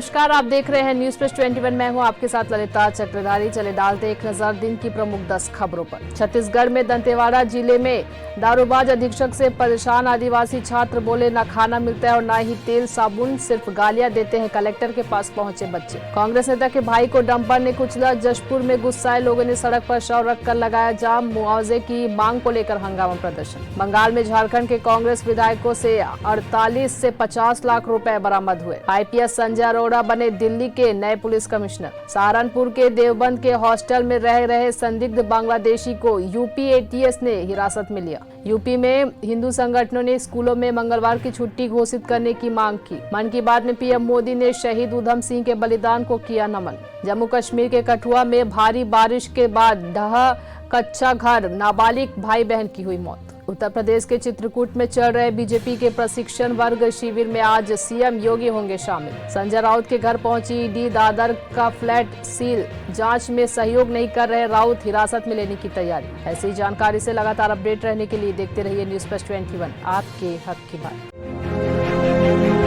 नमस्कार, आप देख रहे हैं न्यूज प्लस 21। मैं हूं आपके साथ ललिता चक्रधारी। चले डालते एक नजर दिन की प्रमुख 10 खबरों पर। छत्तीसगढ़ में दंतेवाड़ा जिले में दारूबाज अधीक्षक से परेशान आदिवासी छात्र बोले, न खाना मिलता है और न ही तेल साबुन, सिर्फ गालियां देते हैं। कलेक्टर के पास पहुंचे बच्चे। कांग्रेस नेता के भाई को डंपर ने कुचला। जशपुर में गुस्साए लोगों ने सड़क पर शव रखकर लगाया जाम। मुआवजे की मांग को लेकर हंगामा प्रदर्शन। बंगाल में झारखंड के कांग्रेस विधायकों से 48 से 50 लाख रुपए बरामद हुए। IPS संजय अरोड़ा बने दिल्ली के नए पुलिस कमिश्नर। सहारनपुर के देवबंद के हॉस्टल में रह रहे संदिग्ध बांग्लादेशी को यूपी ATS ने हिरासत में लिया। यूपी में हिंदू संगठनों ने स्कूलों में मंगलवार की छुट्टी घोषित करने की मांग की। मन की बात में PM मोदी ने शहीद उधम सिंह के बलिदान को किया नमन। जम्मू कश्मीर के कठुआ में भारी बारिश के बाद ढहा कच्चा घर, नाबालिग भाई बहन की हुई मौत। उत्तर प्रदेश के चित्रकूट में चल रहे बीजेपी के प्रशिक्षण वर्ग शिविर में आज CM योगी होंगे शामिल। संजय राउत के घर पहुंची ED। दादर का फ्लैट सील, जांच में सहयोग नहीं कर रहे राउत, हिरासत में लेने की तैयारी। ऐसी जानकारी से लगातार अपडेट रहने के लिए देखते रहिए न्यूज प्लस 21, आपके हक की बात।